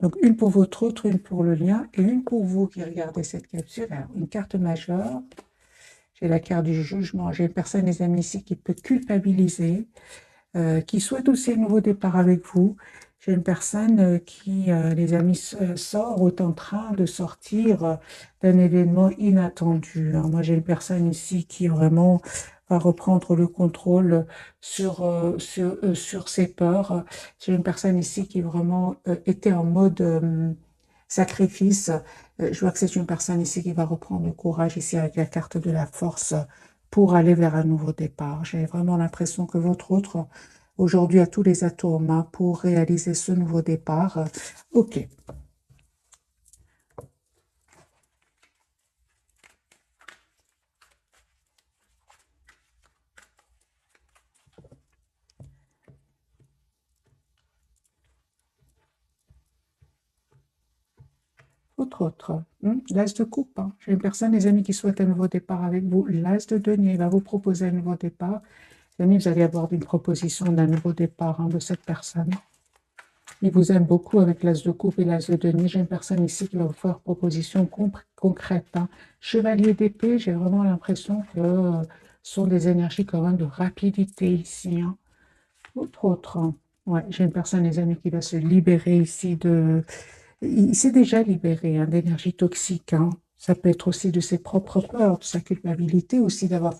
Donc, une pour votre autre, une pour le lien et une pour vous qui regardez cette capsule. Alors, une carte majeure. J'ai la carte du jugement. J'ai une personne, les amis, ici qui peut culpabiliser, qui souhaite aussi un nouveau départ avec vous. J'ai une personne qui, les amis, sort ou est en train de sortir d'un événement inattendu, hein. Moi, j'ai une personne ici qui vraiment va reprendre le contrôle sur ses peurs. J'ai une personne ici qui vraiment était en mode sacrifice. Je vois que c'est une personne ici qui va reprendre le courage ici avec la carte de la force pour aller vers un nouveau départ. J'ai vraiment l'impression que votre autre aujourd'hui a tous les atouts en main pour réaliser ce nouveau départ. Ok. Votre autre, l'as de coupe, hein. J'ai une personne, les amis, qui souhaite un nouveau départ avec vous. L'as de denier va vous proposer un nouveau départ. Les amis, vous allez avoir une proposition d'un nouveau départ, hein, de cette personne. Il vous aime beaucoup avec l'as de coupe et l'as de denier. J'ai une personne ici qui va vous faire proposition concrète, hein. Chevalier d'épée, j'ai vraiment l'impression que ce sont des énergies quand même de rapidité ici, hein. Autre, hein. Ouais, j'ai une personne, les amis, qui va se libérer ici de... Il s'est déjà libéré, hein, d'énergie toxique, hein. Ça peut être aussi de ses propres peurs, de sa culpabilité aussi d'avoir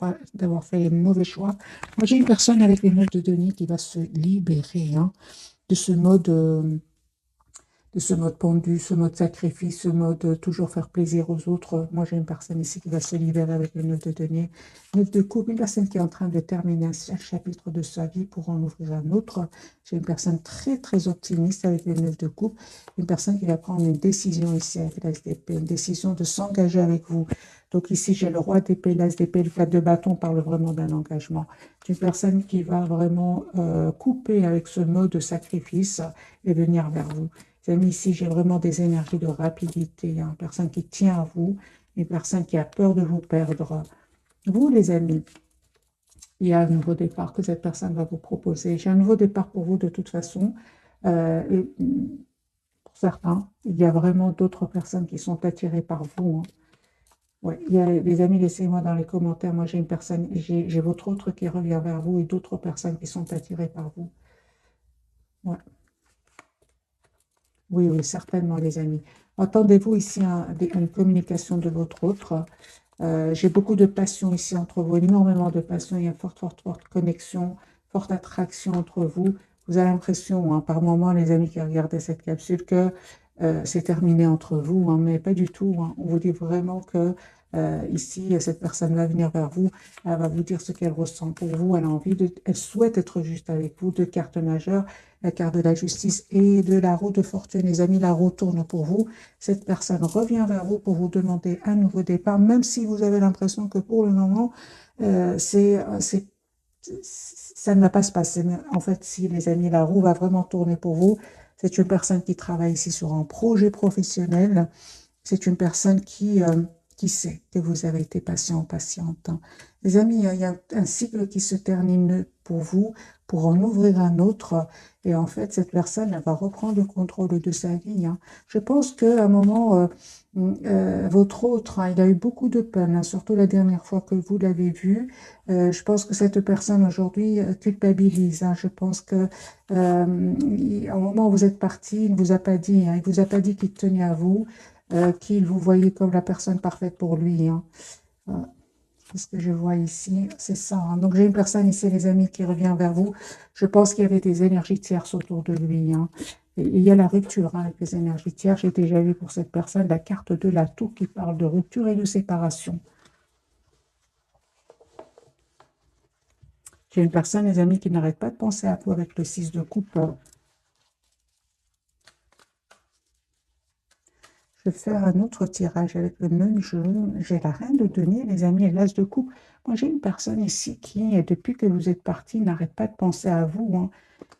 fait les mauvais choix. Moi, j'ai une personne avec les 9 de denier qui va se libérer, hein, de ce mode pendu, ce mode sacrifice, ce mode toujours faire plaisir aux autres. Moi, j'ai une personne ici qui va se libérer avec le 9 de denier. 9 de coupe, une personne qui est en train de terminer un chapitre de sa vie pour en ouvrir un autre. J'ai une personne très, très optimiste avec le 9 de coupe. Une personne qui va prendre une décision ici avec l'as d'épée, une décision de s'engager avec vous. Donc ici, j'ai le roi d'épée, l'as d'épée, le 4 de bâton parle vraiment d'un engagement. Une personne qui va vraiment couper avec ce mode de sacrifice et venir vers vous. Les amis, ici, j'ai vraiment des énergies de rapidité, hein. Une personne qui tient à vous, une personne qui a peur de vous perdre. Vous, les amis, il y a un nouveau départ que cette personne va vous proposer. J'ai un nouveau départ pour vous de toute façon. Et pour certains, il y a vraiment d'autres personnes qui sont attirées par vous, hein. Ouais, il y a, les amis, laissez-moi dans les commentaires. Moi, j'ai une personne, j'ai votre autre qui revient vers vous et d'autres personnes qui sont attirées par vous. Ouais. Oui, oui, certainement, les amis. Entendez-vous ici une communication de votre autre? J'ai beaucoup de passion ici entre vous, énormément de passion. Il y a une forte, forte, forte connexion, forte attraction entre vous. Vous avez l'impression, hein, par moments, les amis qui regardaient cette capsule, que c'est terminé entre vous, hein, mais pas du tout, hein. On vous dit vraiment que ici, cette personne va venir vers vous, elle va vous dire ce qu'elle ressent pour vous, elle a envie de, elle souhaite être juste avec vous. Deux cartes majeures, la carte de la justice et de la roue de fortune. Les amis, la roue tourne pour vous. Cette personne revient vers vous pour vous demander un nouveau départ, même si vous avez l'impression que pour le moment, ça ne va pas se passer. Mais en fait, si les amis, la roue va vraiment tourner pour vous. C'est une personne qui travaille ici sur un projet professionnel. C'est une personne qui sait que vous avez été patient, patiente, hein. Les amis, il y a un cycle qui se termine pour vous, pour en ouvrir un autre. Et en fait, cette personne, elle va reprendre le contrôle de sa vie, hein. Je pense qu'à un moment, votre autre, hein, il a eu beaucoup de peine, hein, surtout la dernière fois que vous l'avez vu. Je pense que cette personne aujourd'hui culpabilise, hein. Je pense que au moment où vous êtes parti, il ne vous a pas dit, hein, il vous a pas dit qu'il tenait à vous, qu'il vous voyait comme la personne parfaite pour lui, hein. C'est ce que je vois ici, c'est ça, hein. Donc j'ai une personne ici, les amis, qui revient vers vous. Je pense qu'il y avait des énergies tierces autour de lui, hein. Et il y a la rupture, hein, avec les énergies tierces. J'ai déjà vu pour cette personne la carte de la tour qui parle de rupture et de séparation. J'ai une personne, les amis, qui n'arrête pas de penser à vous avec le 6 de coupe. Je vais faire un autre tirage avec le même jeu. J'ai la reine de denier, les amis, et l'as de coupe. Moi, j'ai une personne ici qui, depuis que vous êtes parti, n'arrête pas de penser à vous, hein.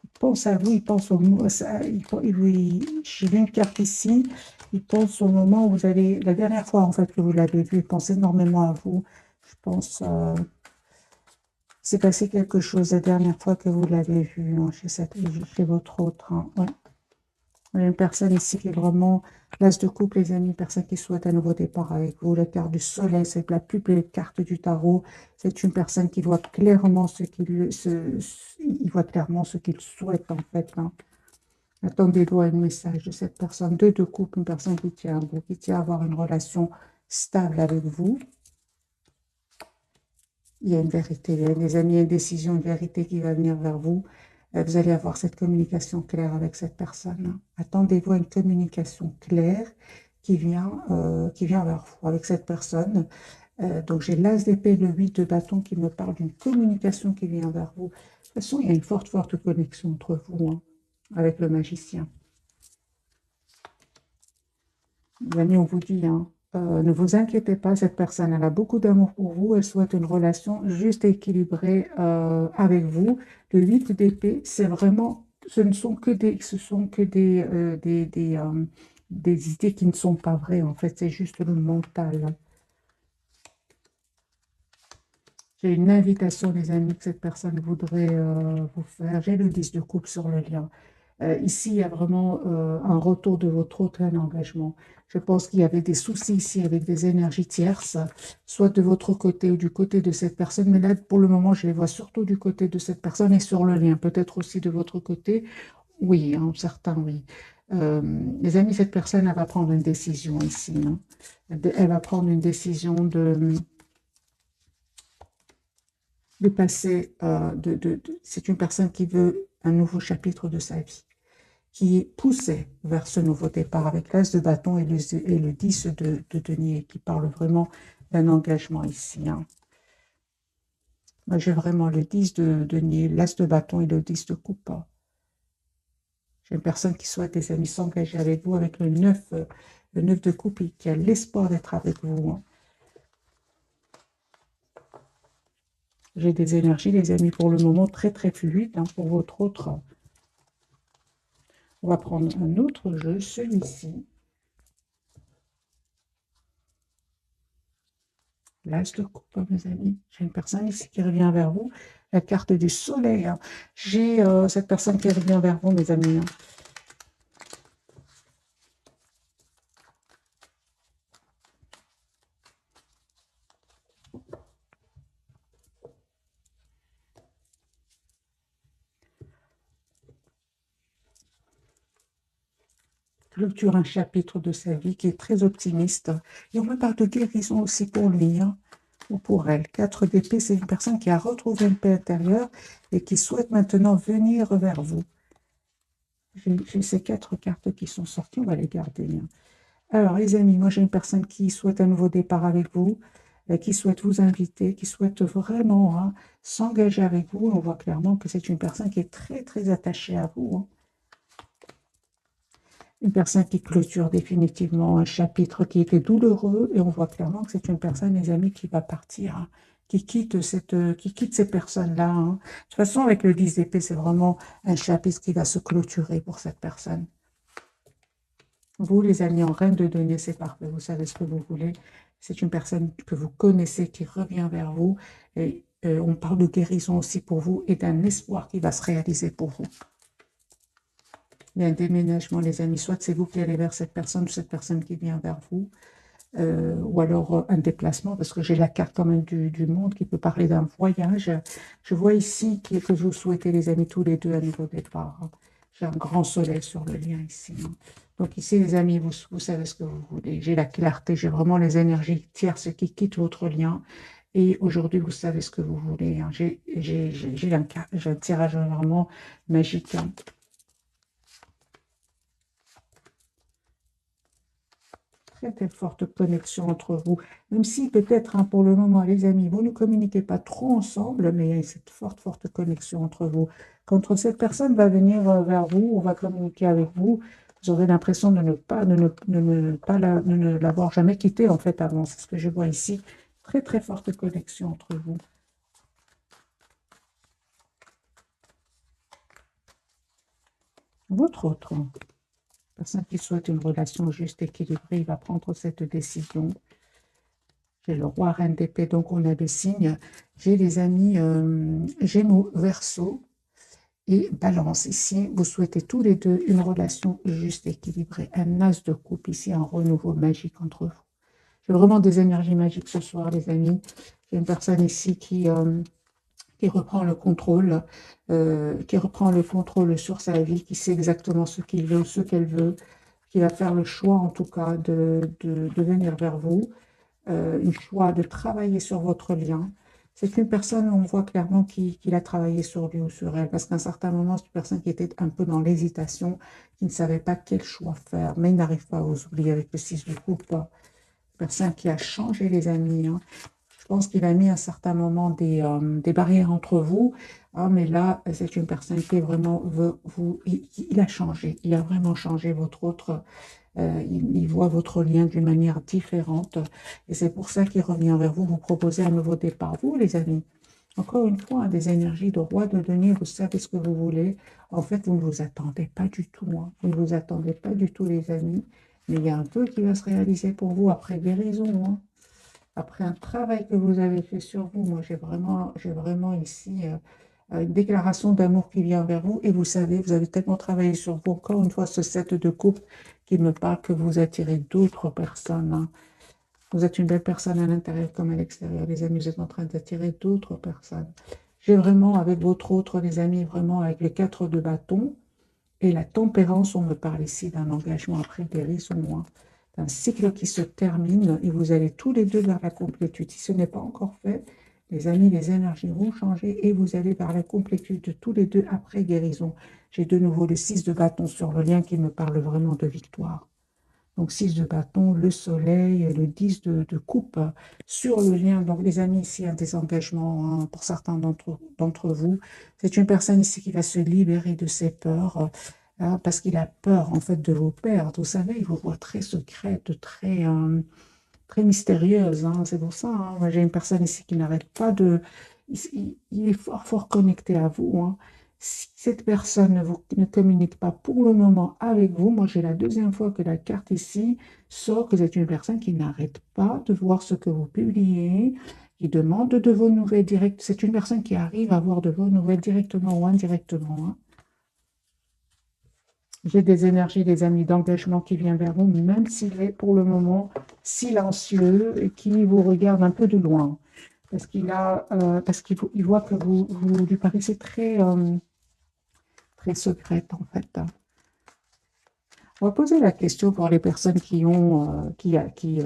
Il pense à vous, il pense au mot. J'ai vu une carte ici. Il pense au moment où vous allez. La dernière fois, en fait, que vous l'avez vu, il pense énormément à vous. Je pense. C'est passé quelque chose la dernière fois que vous l'avez vu, hein, chez votre autre, hein. Ouais. Il y a une personne ici qui est vraiment l'as de coupe, les amis, une personne qui souhaite un nouveau départ avec vous. La carte du soleil, c'est la plus belle carte du tarot. C'est une personne qui voit clairement il voit clairement ce qu'il souhaite en fait, hein. Attendez-vous à un message de cette personne. Deux de coupe, une personne qui tient à vous, qui tient à avoir une relation stable avec vous. Il y a une vérité, les amis, une décision, une vérité qui va venir vers vous. Vous allez avoir cette communication claire avec cette personne. Attendez-vous à une communication claire qui vient vers vous avec cette personne. Donc j'ai l'as d'épée, le 8 de bâton qui me parle d'une communication qui vient vers vous. De toute façon, il y a une forte, forte connexion entre vous, hein, avec le magicien. Les amis, on vous dit, hein, ne vous inquiétez pas, cette personne, elle a beaucoup d'amour pour vous, elle souhaite une relation juste et équilibrée avec vous. Le 8 d'épée, c'est vraiment, ce sont que des idées qui ne sont pas vraies, en fait, c'est juste le mental, hein. J'ai une invitation, les amis, que cette personne voudrait vous faire. J'ai le 10 de coupe sur le lien. Ici, il y a vraiment un retour de votre autre, un engagement. Je pense qu'il y avait des soucis ici avec des énergies tierces, soit de votre côté ou du côté de cette personne. Mais là, pour le moment, je les vois surtout du côté de cette personne et sur le lien. Peut-être aussi de votre côté. Oui, hein, certains, oui. Les amis, cette personne, elle va prendre une décision ici, hein. Elle va prendre une décision de passer, c'est une personne qui veut un nouveau chapitre de sa vie, qui est poussée vers ce nouveau départ avec l'as de bâton et le 10 de denier, qui parle vraiment d'un engagement ici, hein. Moi, j'ai vraiment le 10 de denier, l'as de bâton et le 10 de coupe, hein. J'ai une personne qui souhaite, les amis, s'engager avec vous avec le 9 de coupe et qui a l'espoir d'être avec vous, hein. J'ai des énergies, les amis, pour le moment, très, très fluides, hein, pour votre autre. On va prendre un autre jeu, celui-ci. L'as de coupe, hein, mes amis. J'ai une personne ici qui revient vers vous. La carte du soleil, hein. J'ai cette personne qui revient vers vous, mes amis, hein. Clôture un chapitre de sa vie qui est très optimiste. Et on me parle de guérison aussi pour lui, hein, ou pour elle. 4 d'épée, c'est une personne qui a retrouvé une paix intérieure et qui souhaite maintenant venir vers vous. J'ai ces 4 cartes qui sont sorties, on va les garder, hein. Alors, les amis, moi j'ai une personne qui souhaite un nouveau départ avec vous, qui souhaite vous inviter, qui souhaite vraiment, hein, s'engager avec vous. On voit clairement que c'est une personne qui est très, très attachée à vous, hein. Une personne qui clôture définitivement un chapitre qui était douloureux, et on voit clairement que c'est une personne, les amis, qui va partir, hein, qui quitte ces personnes-là, hein. De toute façon, avec le 10 d'épée, c'est vraiment un chapitre qui va se clôturer pour cette personne. Vous, les amis, en reine de denier, c'est parfait. Vous savez ce que vous voulez. C'est une personne que vous connaissez qui revient vers vous. Et on parle de guérison aussi pour vous et d'un espoir qui va se réaliser pour vous. Il y a un déménagement, les amis. Soit c'est vous qui allez vers cette personne ou cette personne qui vient vers vous. Ou alors un déplacement, parce que j'ai la carte quand même du monde qui peut parler d'un voyage. Je vois ici que vous souhaitez, les amis, tous les deux un nouveau départ, hein. J'ai un grand soleil sur le lien ici, hein. Donc ici, les amis, vous savez ce que vous voulez. J'ai la clarté, j'ai vraiment les énergies tierces qui quittent votre lien. Et aujourd'hui, vous savez ce que vous voulez, hein. J'ai un tirage vraiment magique, hein. Très, très forte connexion entre vous. Même si peut-être, hein, pour le moment, les amis, vous ne communiquez pas trop ensemble, mais il y a cette forte, forte connexion entre vous. Quand cette personne va venir vers vous, ou va communiquer avec vous, vous aurez l'impression de ne l'avoir jamais quitté, en fait, avant. C'est ce que je vois ici. Très, très forte connexion entre vous. Votre autre personne qui souhaite une relation juste, équilibrée, il va prendre cette décision. J'ai le roi, reine d'épée, donc on a des signes. J'ai les amis Gémeaux, Verseau, Et balance ici, vous souhaitez tous les deux une relation juste équilibrée. Un as de coupe ici, un renouveau magique entre vous. J'ai vraiment des énergies magiques ce soir, les amis. J'ai une personne ici qui reprend le contrôle, sur sa vie, qui sait exactement ce qu'il veut, ce qu'elle veut, qui va faire le choix en tout cas de venir vers vous, un choix de travailler sur votre lien. C'est une personne, on voit clairement qu'il a travaillé sur lui ou sur elle, parce qu'à un certain moment, c'est une personne qui était un peu dans l'hésitation, qui ne savait pas quel choix faire, mais il n'arrive pas à vous oublier avec le 6 de coupe. Personne qui a changé les amis, hein. Je pense qu'il a mis à un certain moment des barrières entre vous, hein, mais là, c'est une personne qui est vraiment veut vous. Il a changé, il a vraiment changé votre autre. Il voit votre lien d'une manière différente, et c'est pour ça qu'il revient vers vous, vous proposer un nouveau départ. Vous, les amis, encore une fois, hein, des énergies de roi de denier, vous savez ce que vous voulez. En fait, vous ne vous attendez pas du tout, hein. Vous ne vous attendez pas du tout, les amis. Mais il y a un peu qui va se réaliser pour vous après guérison, hein. Après un travail que vous avez fait sur vous. Moi, j'ai vraiment ici une déclaration d'amour qui vient vers vous. Et vous savez, vous avez tellement travaillé sur vous. Encore une fois, ce set de coupe qui me parle que vous attirez d'autres personnes, hein. Vous êtes une belle personne à l'intérieur comme à l'extérieur. Les amis, vous êtes en train d'attirer d'autres personnes. J'ai vraiment, avec votre autre, les amis, vraiment avec les 4 de bâton et la tempérance, on me parle ici d'un engagement après guérison, hein, d'un cycle qui se termine et vous allez tous les deux vers la complétude. Si ce n'est pas encore fait, les amis, les énergies vont changer et vous allez vers la complétude tous les deux après guérison. J'ai de nouveau le 6 de bâton sur le lien qui me parle vraiment de victoire. Donc 6 de bâton, le soleil, le 10 de coupe sur le lien. Donc les amis, ici, il y a des engagements, hein, pour certains d'entre vous. C'est une personne ici qui va se libérer de ses peurs, hein, parce qu'il a peur en fait de vous perdre. Vous savez, il vous voit très secrète, très mystérieuse, hein. C'est pour ça, hein. Moi, j'ai une personne ici qui n'arrête pas de... Il est fort, fort connecté à vous, hein. Si cette personne ne communique pas pour le moment avec vous, moi j'ai la deuxième fois que la carte ici sort que c'est une personne qui n'arrête pas de voir ce que vous publiez, qui demande de vos nouvelles directes. C'est une personne qui arrive à avoir de vos nouvelles directement ou indirectement, hein. J'ai des énergies, des amis d'engagement qui viennent vers vous, même s'il est pour le moment silencieux et qui vous regarde un peu de loin. Parce qu'il voit que vous lui paraissez très secrète en fait. On va poser la question pour les personnes qui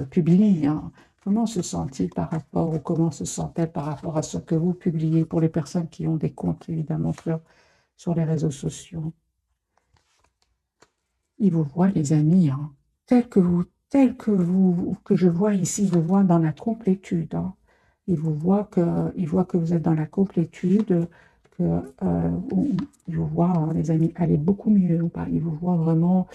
publient, hein. Comment se sent-il par rapport, ou comment se sent-elle par rapport à ce que vous publiez pour les personnes qui ont des comptes évidemment sur les réseaux sociaux? Ils vous voient, les amis, hein, que je vois ici, je vois dans la complétude, hein. Ils voient que vous êtes dans la complétude, que ils vous voient, hein, les amis, aller beaucoup mieux. Ils vous voient vraiment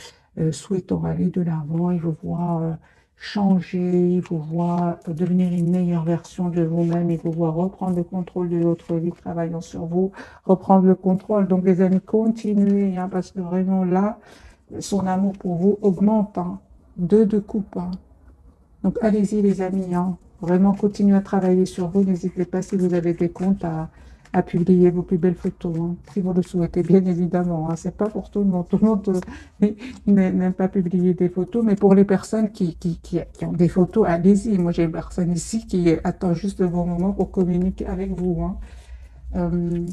souhaitant aller de l'avant. Ils vous voient changer. Ils vous voient devenir une meilleure version de vous-même. Ils vous voient reprendre le contrôle de votre vie, travaillant sur vous, reprendre le contrôle. Donc, les amis, continuez, hein, parce que vraiment là, son amour pour vous augmente, hein. 2 de coupe, hein. Donc allez-y les amis, hein. Vraiment continuez à travailler sur vous. N'hésitez pas si vous avez des comptes à publier vos plus belles photos, hein, si vous le souhaitez, bien évidemment, hein. C'est pas pour tout le monde. Tout le monde n'aime pas publier des photos, mais pour les personnes qui ont des photos, allez-y. Moi j'ai une personne ici qui attend juste le bon moment pour communiquer avec vous, hein. Euh,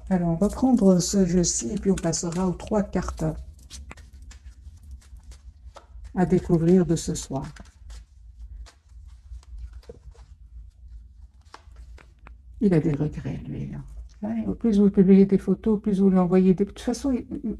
alors on va prendre ce jeu-ci et puis on passera aux 3 cartes à découvrir de ce soir. Il a des regrets, lui, hein. Ouais, au plus vous publiez des photos, plus vous lui envoyez des... De toute façon,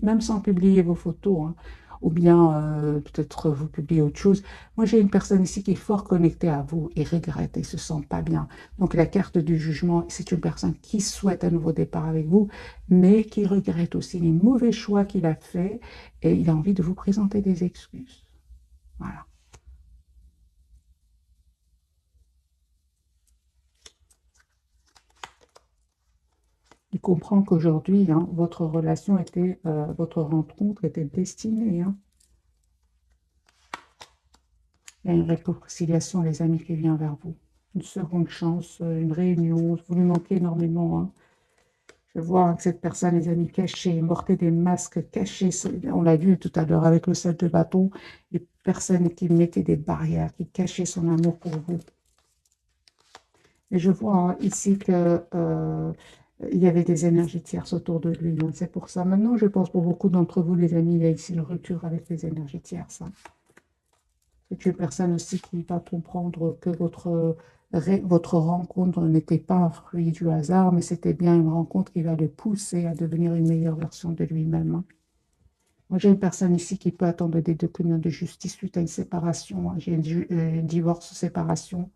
même sans publier vos photos, hein, ou bien peut-être vous publiez autre chose. Moi, j'ai une personne ici qui est fort connectée à vous et regrette et se sent pas bien. Donc, la carte du jugement, c'est une personne qui souhaite un nouveau départ avec vous, mais qui regrette aussi les mauvais choix qu'il a faits et il a envie de vous présenter des excuses. Voilà. Il comprend qu'aujourd'hui, hein, votre relation votre rencontre était destinée, hein. Il y a une réconciliation, les amis, qui vient vers vous. Une seconde chance, une réunion. Vous lui manquez énormément, hein. Je vois que cette personne, les amis, cachée, portait des masques cachés. On l'a vu tout à l'heure avec le 7 de bâton. Les personnes qui mettaient des barrières, qui cachaient son amour pour vous. Et je vois ici que il y avait des énergies tierces autour de lui. Donc c'est pour ça. Maintenant, je pense pour beaucoup d'entre vous, les amis, il y a ici une rupture avec les énergies tierces, hein. C'est une personne aussi qui va comprendre que votre rencontre n'était pas un fruit du hasard, mais c'était bien une rencontre qui va le pousser à devenir une meilleure version de lui-même, hein. Moi, j'ai une personne ici qui peut attendre des documents de justice suite à une séparation, hein. J'ai un divorce, séparation.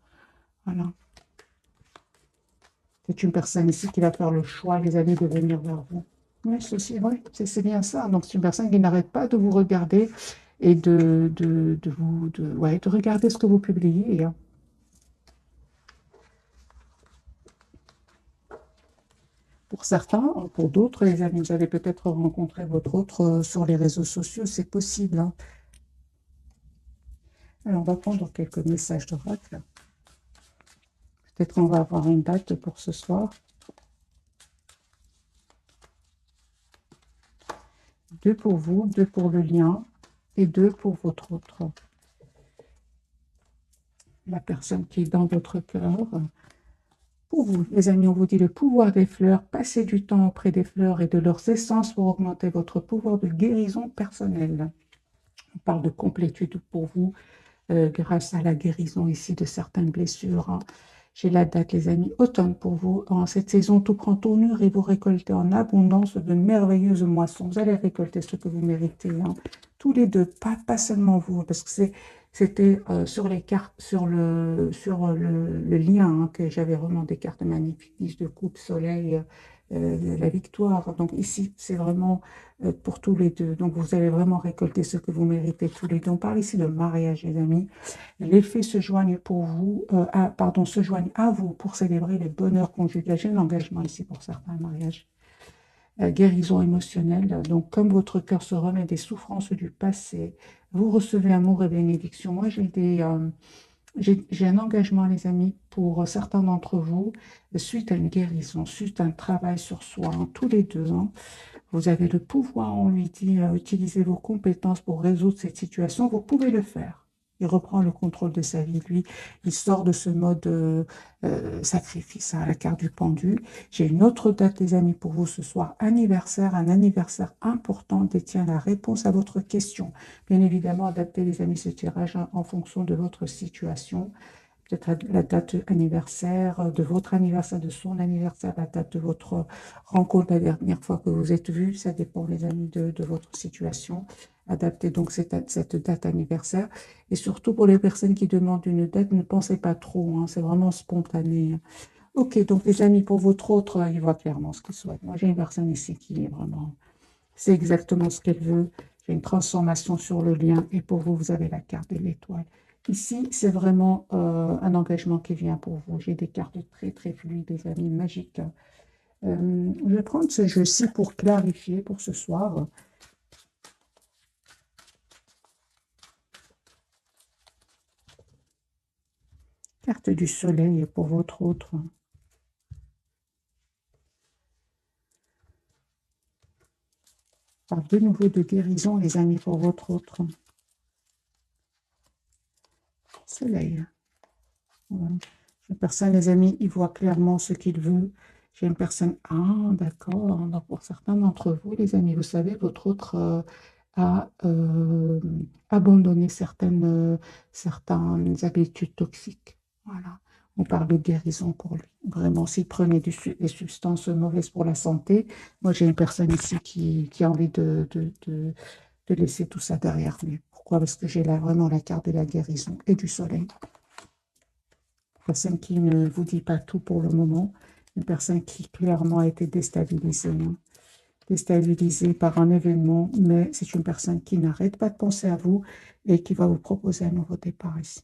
Voilà. C'est une personne ici qui va faire le choix, les amis, de venir vers vous. Oui, c'est vrai, c'est bien ça. Donc, c'est une personne qui n'arrête pas de vous regarder et ouais, de regarder ce que vous publiez, hein. Pour certains, pour d'autres, les amis, vous allez peut-être rencontrer votre autre sur les réseaux sociaux, c'est possible, hein. Alors, on va prendre quelques messages d'oracle. Peut-être on va avoir une date pour ce soir. 2 pour vous, 2 pour le lien et 2 pour votre autre. La personne qui est dans votre cœur. Pour vous, les amis, on vous dit le pouvoir des fleurs. Passez du temps auprès des fleurs et de leurs essences pour augmenter votre pouvoir de guérison personnelle. On parle de complétude pour vous grâce à la guérison ici de certaines blessures, hein. J'ai la date, les amis, automne pour vous. En cette saison, tout prend tournure et vous récoltez en abondance de merveilleuses moissons. Vous allez récolter ce que vous méritez, hein. Tous les deux, pas seulement vous, parce que c'était sur les cartes, sur le lien, hein, que j'avais vraiment des cartes magnifiques, 10 de coupe, soleil, la victoire. Donc ici, c'est vraiment pour tous les deux. Donc vous allez vraiment récolter ce que vous méritez tous les deux. On parle ici de mariage, les amis. Les faits se joignent pour vous, se joignent à vous pour célébrer le bonheur conjugal. J'ai un engagement ici pour certains mariages. Guérison émotionnelle. Donc, comme votre cœur se remet des souffrances du passé, vous recevez amour et bénédiction. Moi, j'ai un engagement, les amis, pour certains d'entre vous, suite à une guérison, suite à un travail sur soi, hein, tous les deux, hein. Vous avez le pouvoir, on lui dit, utiliser vos compétences pour résoudre cette situation. Vous pouvez le faire. Il reprend le contrôle de sa vie. Lui, il sort de ce mode sacrifice, hein, à la carte du pendu. J'ai une autre date, les amis, pour vous ce soir. Anniversaire, un anniversaire important détient la réponse à votre question. Bien évidemment, adaptez, les amis, ce tirage en fonction de votre situation. Peut-être la date anniversaire, de votre anniversaire, de son anniversaire, la date de votre rencontre la dernière fois que vous êtes vus. Ça dépend, les amis, de votre situation. Adaptez donc cette date anniversaire. Et surtout, pour les personnes qui demandent une date, ne pensez pas trop, hein, c'est vraiment spontané, hein. Ok, donc les amis, pour votre autre, il voit clairement ce qu'il souhaite. Moi, j'ai une personne ici qui est vraiment... C'est exactement ce qu'elle veut. J'ai une transformation sur le lien. Et pour vous, vous avez la carte de l'étoile. Ici, c'est vraiment un engagement qui vient pour vous. J'ai des cartes très, très fluides, des amis, magiques. Je vais prendre ce jeu-ci pour clarifier pour ce soir. Carte du soleil pour votre autre. Par de nouveau de guérison, les amis, pour votre autre. Soleil. Voilà. Une personne, les amis, il voit clairement ce qu'il veut. J'ai une personne, ah, d'accord. Donc, pour certains d'entre vous, les amis, vous savez, votre autre a abandonné certaines habitudes toxiques. Voilà. On parle de guérison pour lui. Vraiment, s'il prenait des substances mauvaises pour la santé, moi, j'ai une personne ici qui a envie de laisser tout ça derrière lui. Pourquoi? Parce que j'ai là vraiment la carte de la guérison et du soleil. Personne qui ne vous dit pas tout pour le moment, une personne qui clairement a été déstabilisée, hein, déstabilisée par un événement, mais c'est une personne qui n'arrête pas de penser à vous et qui va vous proposer un nouveau départ ici.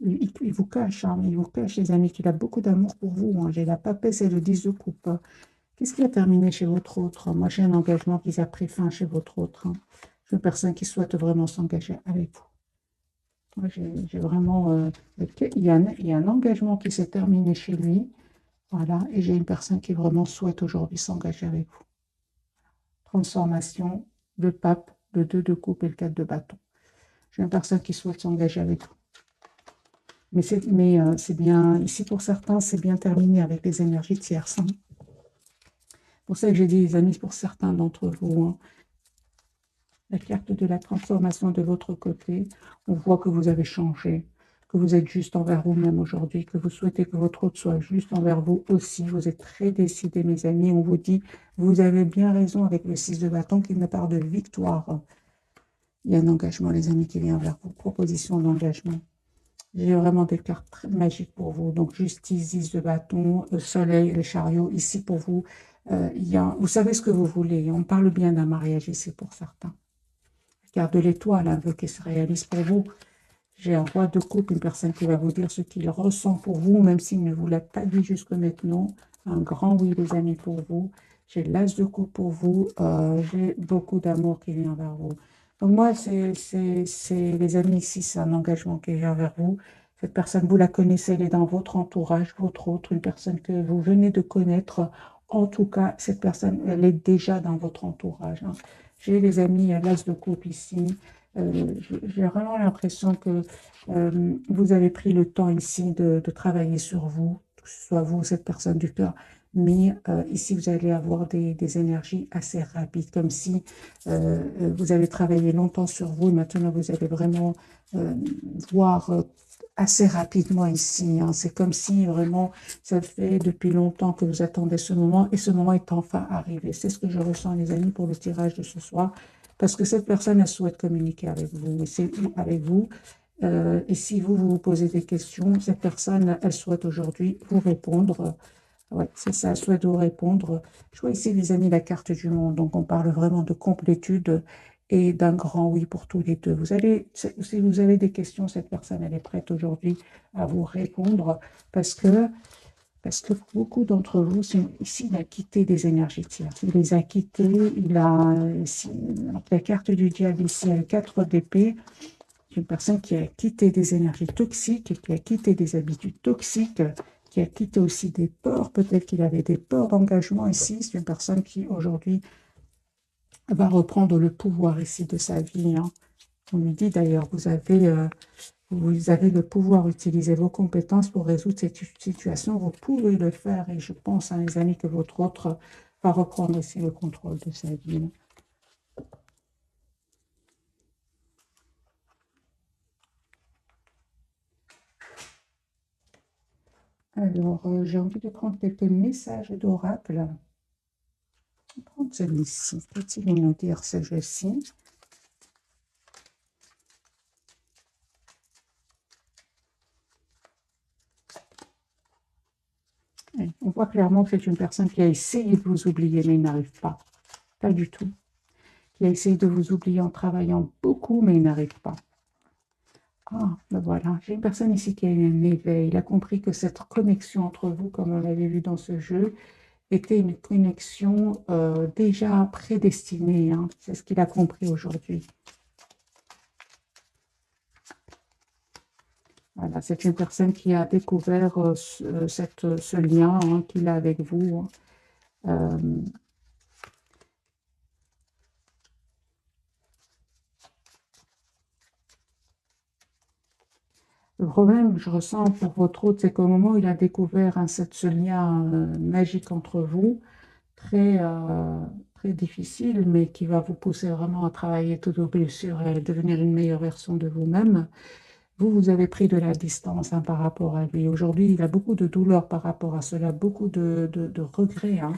Il vous cache, hein, il vous cache, les amis, qu'il a beaucoup d'amour pour vous, hein. J'ai la papesse et le 10 de coupe. Qu'est-ce qui a terminé chez votre autre? Moi, j'ai un engagement qui a pris fin chez votre autre, hein. C'est une personne qui souhaite vraiment s'engager avec vous. Moi, j'ai vraiment... il y a un engagement qui s'est terminé chez lui. Voilà, et j'ai une personne qui vraiment souhaite aujourd'hui s'engager avec vous. Transformation, le pape, le 2 de coupe et le 4 de bâton. J'ai une personne qui souhaite s'engager avec vous. Mais c'est bien, ici pour certains, c'est bien terminé avec les énergies tierces. Hein. Pour ça que j'ai dit, les amis, pour certains d'entre vous, hein, la carte de la transformation de votre côté, on voit que vous avez changé, que vous êtes juste envers vous-même aujourd'hui, que vous souhaitez que votre autre soit juste envers vous aussi. Vous êtes très décidés, mes amis. On vous dit, vous avez bien raison avec le 6 de bâton qui me parle de victoire. Il y a un engagement, les amis, qui vient vers vous. Proposition d'engagement. J'ai vraiment des cartes très magiques pour vous. Donc, justice, 10 de bâton, soleil, le chariot. Ici, pour vous, vous savez ce que vous voulez. On parle bien d'un mariage ici pour certains. Carte de l'étoile, un vœu qui se réalise pour vous. J'ai un roi de coupe, une personne qui va vous dire ce qu'il ressent pour vous, même s'il ne vous l'a pas dit jusque maintenant. Un grand oui, les amis, pour vous. J'ai l'as de coupe pour vous. J'ai beaucoup d'amour qui vient vers vous. Donc moi, les amis, ici, c'est un engagement qui vient vers vous. Cette personne, vous la connaissez, elle est dans votre entourage, votre autre, une personne que vous venez de connaître. En tout cas, cette personne, elle est déjà dans votre entourage. Hein. J'ai les amis, l'as de coupe ici. J'ai vraiment l'impression que vous avez pris le temps ici de travailler sur vous, que ce soit vous, cette personne du cœur, mais ici, vous allez avoir des énergies assez rapides, comme si vous avez travaillé longtemps sur vous et maintenant vous allez vraiment voir assez rapidement ici. Hein. C'est comme si vraiment ça fait depuis longtemps que vous attendez ce moment et ce moment est enfin arrivé. C'est ce que je ressens, les amis, pour le tirage de ce soir. Parce que cette personne, elle souhaite communiquer avec vous. Et c'est avec vous. Et si vous vous posez des questions, cette personne, elle souhaite aujourd'hui vous répondre. Oui, c'est ça, elle souhaite vous répondre. Je vois ici, les amis, la carte du monde. Donc, on parle vraiment de complétude et d'un grand oui pour tous les deux. Si vous avez des questions, cette personne, elle est prête aujourd'hui à vous répondre parce que beaucoup d'entre vous, ici, il a quitté des énergies tierces. Il les a quittés, ici, la carte du diable ici, elle 4 d'épée. C'est une personne qui a quitté des énergies toxiques, qui a quitté des habitudes toxiques, qui a quitté aussi des peurs. Peut-être qu'il avait des peurs d'engagement ici. C'est une personne qui, aujourd'hui, va reprendre le pouvoir ici de sa vie. Hein. On lui dit d'ailleurs, vous avez le pouvoir d'utiliser vos compétences pour résoudre cette situation. Vous pouvez le faire et je pense, hein, les amis, que votre autre va reprendre ici le contrôle de sa vie. Alors, j'ai envie de prendre quelques messages d'oracle. Je vais prendre celui-ci. Peut-il nous dire celui-ci? On voit clairement que c'est une personne qui a essayé de vous oublier, mais il n'arrive pas. Pas du tout. Qui a essayé de vous oublier en travaillant beaucoup, mais il n'arrive pas. Ah, ben voilà. J'ai une personne ici qui a eu un éveil. Il a compris que cette connexion entre vous, comme on l'avait vu dans ce jeu, était une connexion déjà prédestinée. Hein. C'est ce qu'il a compris aujourd'hui. Voilà, c'est une personne qui a découvert ce lien hein, qu'il a avec vous. Hein. Le problème que je ressens pour votre hôte, c'est qu'au moment où il a découvert hein, ce lien magique entre vous, très, très difficile, mais qui va vous pousser vraiment à travailler tout au plus sur devenir une meilleure version de vous-même, vous avez pris de la distance hein, par rapport à lui. Aujourd'hui, il a beaucoup de douleur par rapport à cela, beaucoup de regrets. Hein.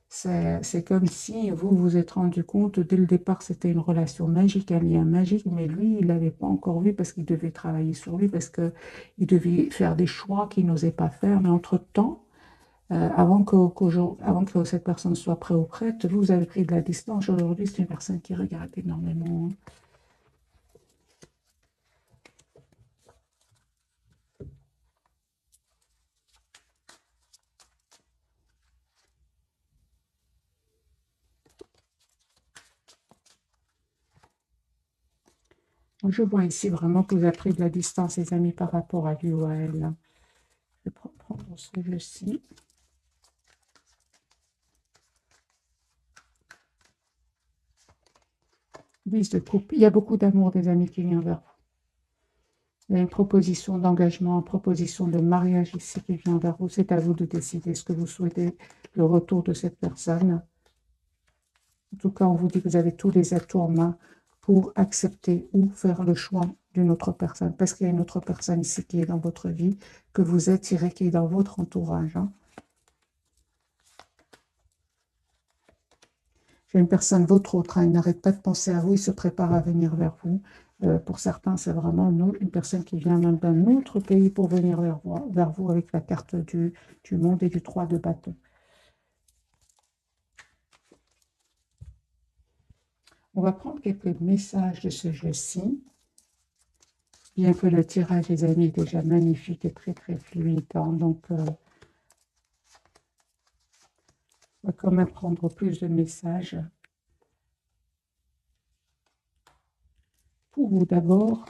C'est comme si vous vous êtes rendu compte, dès le départ, c'était une relation magique, un lien magique, mais lui, il l'avait pas encore vu parce qu'il devait travailler sur lui, parce qu'il devait faire des choix qu'il n'osait pas faire. Mais entre-temps, avant que cette personne soit prête ou prête, vous avez pris de la distance. Aujourd'hui, c'est une personne qui regarde énormément. Hein. Je vois ici vraiment que vous avez pris de la distance, les amis, par rapport à lui ou à elle. Je vais prendre ce jeu-ci. 10 de coupe. Il y a beaucoup d'amour des amis qui vient vers vous. Il y a une proposition d'engagement, une proposition de mariage ici qui vient vers vous. C'est à vous de décider ce que vous souhaitez, le retour de cette personne. En tout cas, on vous dit que vous avez tous les atouts en main pour accepter ou faire le choix d'une autre personne. Parce qu'il y a une autre personne ici qui est dans votre vie, que vous attirez, qui est dans votre entourage. J'ai une personne, votre autre, il n'arrête pas de penser à vous, il se prépare à venir vers vous. Pour certains, c'est vraiment une personne qui vient même d'un autre pays pour venir vers vous avec la carte du monde et du 3 de bâton. On va prendre quelques messages de ce jeu-ci. Bien que le tirage, les amis, est déjà magnifique et très très fluide. Donc, on va quand même prendre plus de messages. Pour vous d'abord,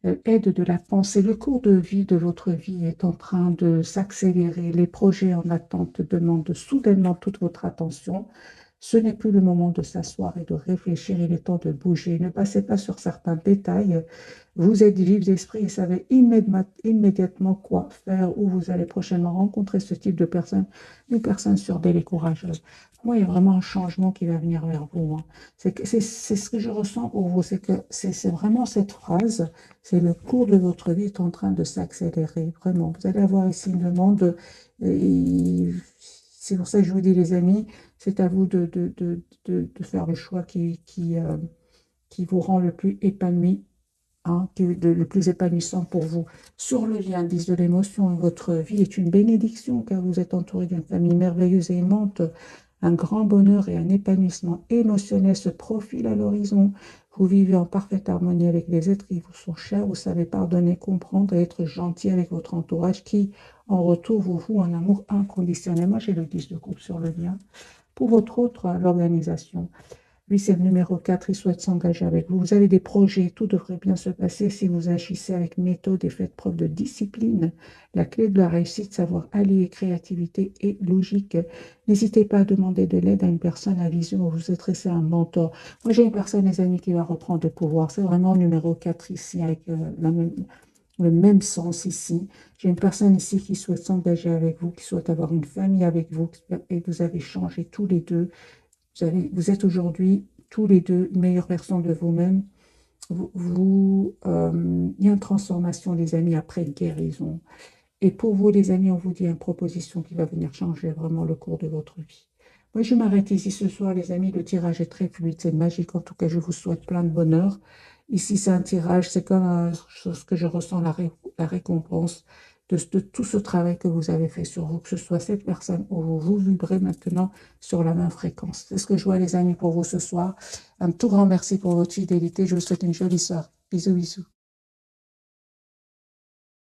aide de la pensée. Le cours de vie de votre vie est en train de s'accélérer. Les projets en attente demandent soudainement toute votre attention. Ce n'est plus le moment de s'asseoir et de réfléchir, il est temps de bouger. Ne passez pas sur certains détails. Vous êtes vif d'esprit et savez immédiatement quoi faire, où vous allez prochainement rencontrer ce type de personne, une personne surdelle et courageuse. Moi, il y a vraiment un changement qui va venir vers vous. C'est ce que je ressens pour vous, c'est que c'est vraiment cette phrase, c'est le cours de votre vie est en train de s'accélérer, vraiment. Vous allez avoir ici une demande, c'est pour ça que je vous dis les amis, c'est à vous de faire le choix qui vous rend le plus épanoui, qui est le plus épanouissant pour vous. Sur le lien 10 de l'émotion, votre vie est une bénédiction car vous êtes entouré d'une famille merveilleuse et aimante. Un grand bonheur et un épanouissement émotionnel se profilent à l'horizon. Vous vivez en parfaite harmonie avec les êtres qui vous sont chers. Vous savez pardonner, comprendre et être gentil avec votre entourage qui, en retour, vous voue un amour inconditionnel. Moi, j'ai le 10 de coupe sur le lien. Pour votre autre, l'organisation. Lui, c'est le numéro 4, il souhaite s'engager avec vous. Vous avez des projets, tout devrait bien se passer si vous agissez avec méthode et faites preuve de discipline. La clé de la réussite, savoir allier créativité et logique. N'hésitez pas à demander de l'aide à une personne à vision ou vous adresser à un mentor. Moi, j'ai une personne, les amis, qui va reprendre le pouvoir. C'est vraiment le numéro 4 ici, avec le même sens ici. J'ai une personne ici qui souhaite s'engager avec vous, qui souhaite avoir une famille avec vous, et vous avez changé tous les deux. Vous êtes aujourd'hui tous les deux une meilleure version de vous-même. Il y a une transformation, les amis, après guérison. Et pour vous, les amis, on vous dit une proposition qui va venir changer vraiment le cours de votre vie. Moi, je m'arrête ici ce soir, les amis. Le tirage est très fluide, c'est magique. En tout cas, je vous souhaite plein de bonheur. Ici, c'est un tirage, c'est comme ce que je ressens, la récompense de tout ce travail que vous avez fait sur vous, que ce soit cette personne ou vous vibrez maintenant sur la même fréquence. C'est ce que je vois, les amis, pour vous ce soir. Un tout grand merci pour votre fidélité. Je vous souhaite une jolie soirée. Bisous, bisous.